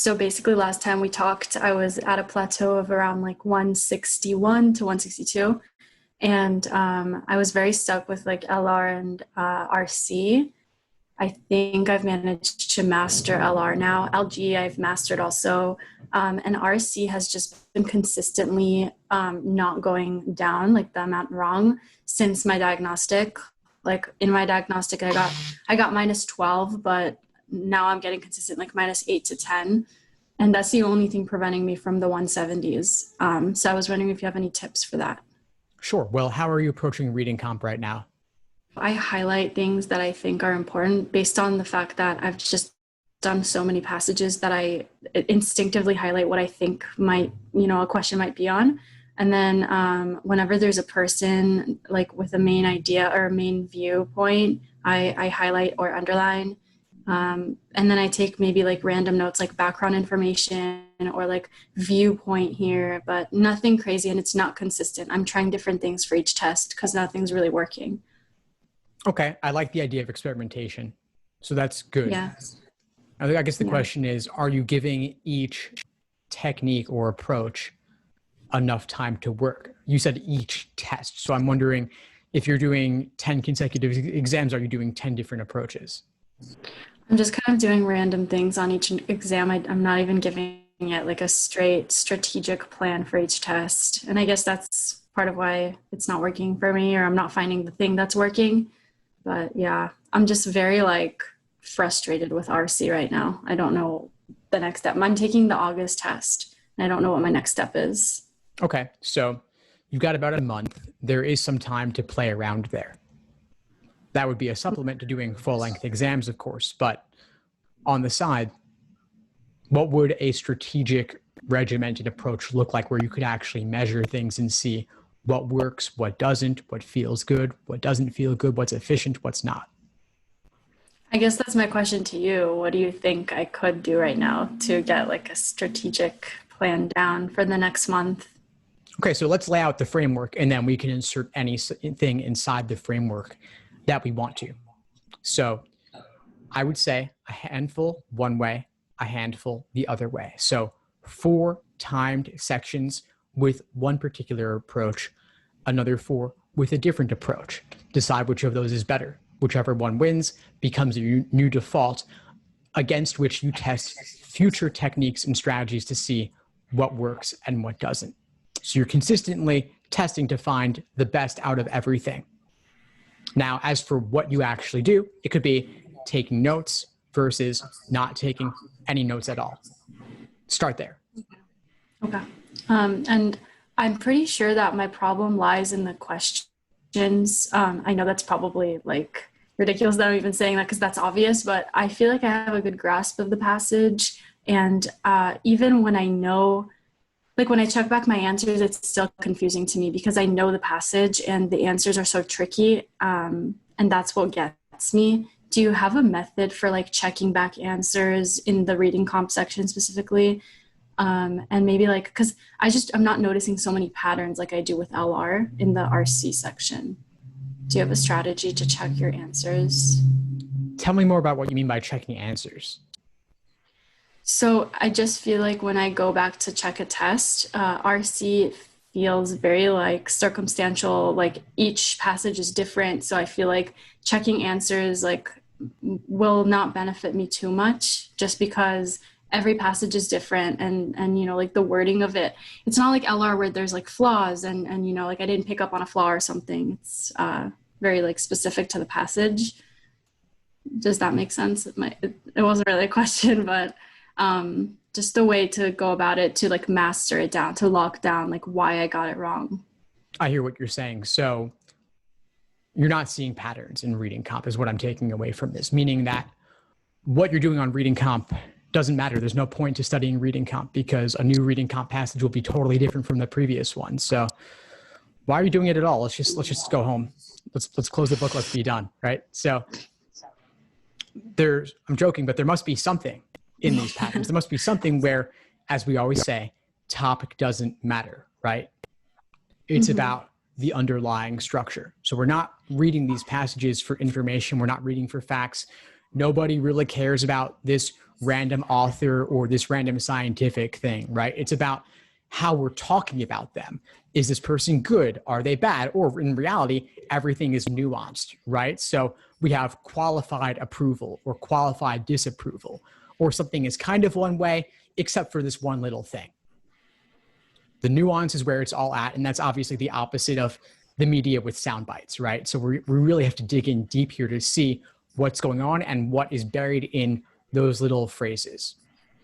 So basically last time we talked, I was at a plateau of around like 161 to 162. And I was very stuck with like LR and RC. I think I've managed to master LR now. LG I've mastered also. And RC has just been consistently not going down, like the amount wrong, since my diagnostic. Like in my diagnostic, I got -12, but now I'm getting consistent like -8 to 10. And that's the only thing preventing me from the 170s. So I was wondering if you have any tips for that. Sure. Well, how are you approaching reading comp right now? I highlight things that I think are important based on the fact that I've just done so many passages that I instinctively highlight what I think might, a question might be on. And then whenever there's a person like with a main idea or a main viewpoint, I highlight or underline. And then I take maybe like random notes like background information or like viewpoint here, but nothing crazy, and it's not consistent. I'm trying different things for each test because nothing's really working. Okay. I like the idea of experimentation. So that's good. Yeah. I guess the question is, are you giving each technique or approach enough time to work? You said each test. So I'm wondering if you're doing 10 consecutive exams, are you doing 10 different approaches? I'm just kind of doing random things on each exam. I'm not even giving it like a straight strategic plan for each test. And I guess that's part of why it's not working for me, or I'm not finding the thing that's working. But yeah, I'm just very like frustrated with RC right now. I don't know the next step. I'm taking the August test and I don't know what my next step is. Okay. So you've got about a month. There is some time to play around there. That would be a supplement to doing full-length exams, of course, but on the side, what would a strategic regimented approach look like where you could actually measure things and see what works, what doesn't, what feels good, what doesn't feel good, what's efficient, what's not? I guess that's my question to you. What do you think I could do right now to get like a strategic plan down for the next month? Okay, so let's lay out the framework and then we can insert anything inside the framework that we want to. So I would say a handful one way, a handful the other way. So 4 timed sections with one particular approach, another 4 with a different approach. Decide which of those is better. Whichever one wins becomes your new default against which you test future techniques and strategies to see what works and what doesn't. So you're consistently testing to find the best out of everything. Now, as for what you actually do, it could be taking notes versus not taking any notes at all. Start there. Okay. And I'm pretty sure that my problem lies in the questions. I know that's probably like ridiculous that I'm even saying that because that's obvious, but I feel like I have a good grasp of the passage. And even when I know, like when I check back my answers, it's still confusing to me because I know the passage and the answers are so tricky. And that's what gets me. Do you have a method for like checking back answers in the reading comp section specifically? And maybe like, cause I'm not noticing so many patterns like I do with LR in the RC section. Do you have a strategy to check your answers? Tell me more about what you mean by checking answers. So I just feel like when I go back to check a test, RC feels very like circumstantial, like each passage is different. So I feel like checking answers like will not benefit me too much just because every passage is different and like the wording of it. It's not like LR where there's like flaws and like I didn't pick up on a flaw or something. It's very like specific to the passage. Does that make sense? It wasn't really a question, but just a way to go about it to like master it down, to lock down like why I got it wrong. I hear what you're saying. So you're not seeing patterns in reading comp is what I'm taking away from this, meaning that what you're doing on reading comp doesn't matter. There's no point to studying reading comp because a new reading comp passage will be totally different from the previous one. So why are you doing it at all? Let's just go home. Let's close the book. Let's be done. Right. So I'm joking, but there must be something in these patterns. There must be something where, as we always say, topic doesn't matter, right? It's about the underlying structure. So we're not reading these passages for information. We're not reading for facts. Nobody really cares about this random author or this random scientific thing, right? It's about how we're talking about them. Is this person good? Are they bad? Or in reality, everything is nuanced, right? So we have qualified approval or qualified disapproval, or something is kind of one way, except for this one little thing. The nuance is where it's all at. And that's obviously the opposite of the media with sound bites, right? So we really have to dig in deep here to see what's going on and what is buried in those little phrases.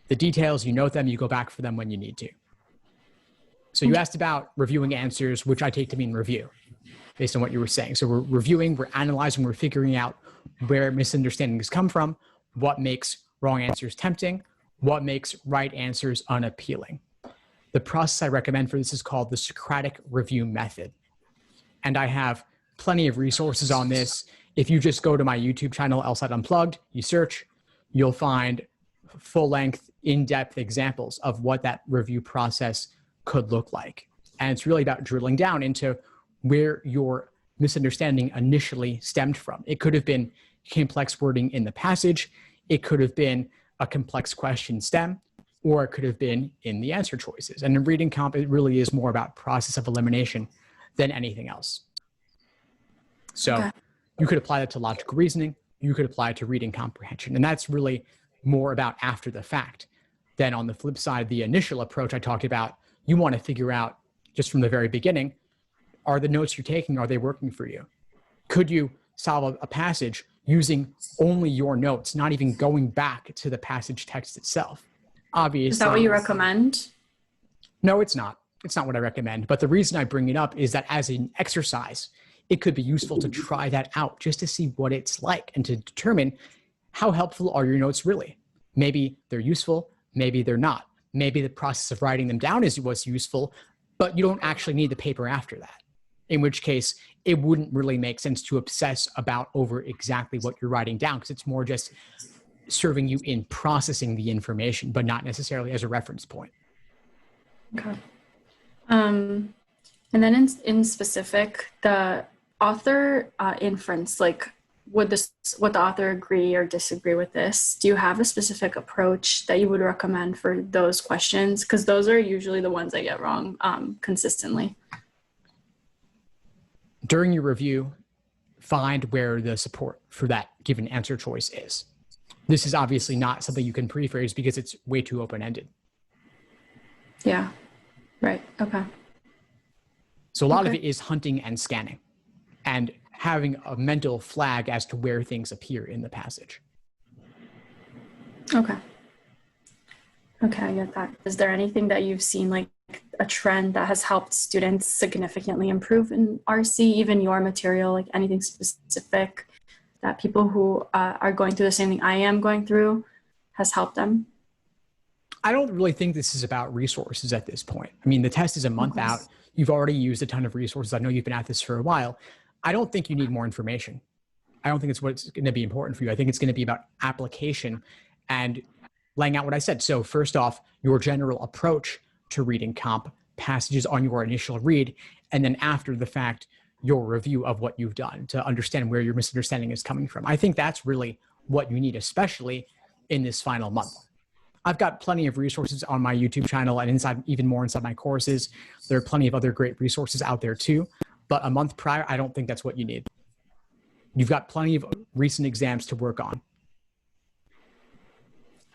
The details, you note them, you go back for them when you need to. So you asked about reviewing answers, which I take to mean review, based on what you were saying. So we're reviewing, we're analyzing, we're figuring out where misunderstandings come from, what makes wrong answers tempting, what makes right answers unappealing. The process I recommend for this is called the Socratic review method. And I have plenty of resources on this. If you just go to my YouTube channel, LSAT Unplugged, you search, you'll find full-length, in-depth examples of what that review process could look like. And it's really about drilling down into where your misunderstanding initially stemmed from. It could have been complex wording in the passage. It could have been a complex question stem, or it could have been in the answer choices. And in reading comp, it really is more about process of elimination than anything else. So you could apply that to logical reasoning. You could apply it to reading comprehension. And that's really more about after the fact. Then on the flip side, the initial approach I talked about, you want to figure out just from the very beginning, are the notes you're taking, are they working for you? Could you solve a passage using only your notes, not even going back to the passage text itself? Obviously. Is that what you recommend? No, it's not. It's not what I recommend. But the reason I bring it up is that as an exercise, it could be useful to try that out just to see what it's like and to determine how helpful are your notes really. Maybe they're useful, maybe they're not. Maybe the process of writing them down is what's useful, but you don't actually need the paper after that. In which case, it wouldn't really make sense to obsess about over exactly what you're writing down, because it's more just serving you in processing the information, but not necessarily as a reference point. Okay. And then in specific, the author inference, like would the author agree or disagree with this? Do you have a specific approach that you would recommend for those questions? Because those are usually the ones I get wrong consistently. During your review, find where the support for that given answer choice is. This is obviously not something you can pre-phrase because it's way too open-ended. Yeah, right, okay. So a lot of it is hunting and scanning and having a mental flag as to where things appear in the passage. Okay. Okay, I get that. Is there anything that you've seen, like a trend that has helped students significantly improve in RC, even your material, like anything specific that people who are going through the same thing I am going through has helped them? I don't really think this is about resources at this point. I mean, the test is a month out. You've already used a ton of resources. I know you've been at this for a while. I don't think you need more information. I don't think it's what's going to be important for you. I think it's going to be about application and laying out what I said. So first off, your general approach to reading comp, passages on your initial read, and then after the fact, your review of what you've done to understand where your misunderstanding is coming from. I think that's really what you need, especially in this final month. I've got plenty of resources on my YouTube channel and even more inside my courses. There are plenty of other great resources out there too, but a month prior, I don't think that's what you need. You've got plenty of recent exams to work on.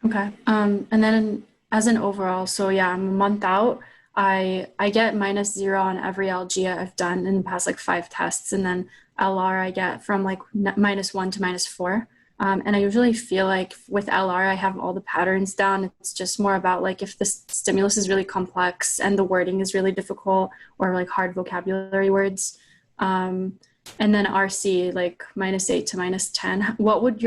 Okay. And then as an overall, so yeah, I'm a month out. I get -0 on every LG I've done in the past like 5 tests, and then LR I get from like -1 to -4. And I usually feel like with LR, I have all the patterns down. It's just more about like if the stimulus is really complex and the wording is really difficult or like hard vocabulary words. And then RC, like -8 to -10. What would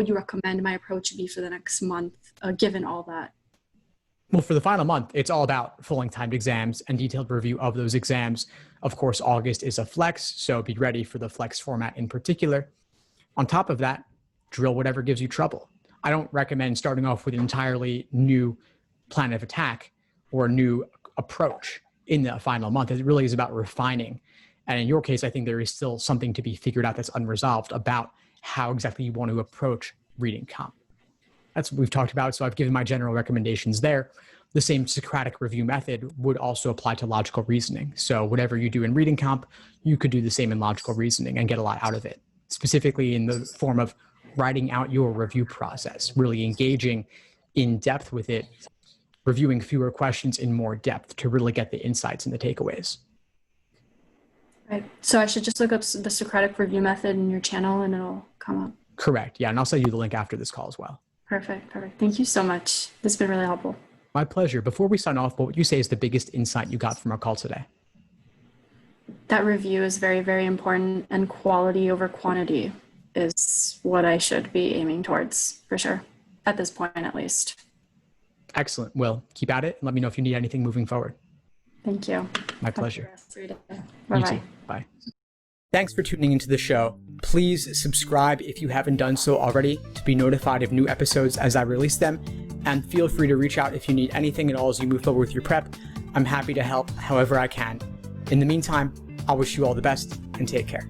you recommend my approach be for the next month, given all that? Well, for the final month, it's all about fully timed exams and detailed review of those exams. Of course, August is a flex, so be ready for the flex format in particular. On top of that, drill whatever gives you trouble. I don't recommend starting off with an entirely new plan of attack or a new approach in the final month. It really is about refining. And in your case, I think there is still something to be figured out that's unresolved about how exactly you want to approach reading comp. That's what we've talked about. So I've given my general recommendations there. The same Socratic review method would also apply to logical reasoning. So whatever you do in reading comp, you could do the same in logical reasoning and get a lot out of it, specifically in the form of writing out your review process, really engaging in depth with it, reviewing fewer questions in more depth to really get the insights and the takeaways. Right. So I should just look up the Socratic review method in your channel and it'll come up. Correct. Yeah. And I'll send you the link after this call as well. Perfect. Perfect. Thank you so much. This has been really helpful. My pleasure. Before we sign off, what would you say is the biggest insight you got from our call today? That review is very, very important, and quality over quantity is what I should be aiming towards for sure, at this point at least. Excellent. Well, keep at it and let me know if you need anything moving forward. Thank you. My pleasure. Bye-bye. You too. Bye. Thanks for tuning into the show. Please subscribe if you haven't done so already to be notified of new episodes as I release them. And feel free to reach out if you need anything at all as you move forward with your prep. I'm happy to help however I can. In the meantime, I'll wish you all the best and take care.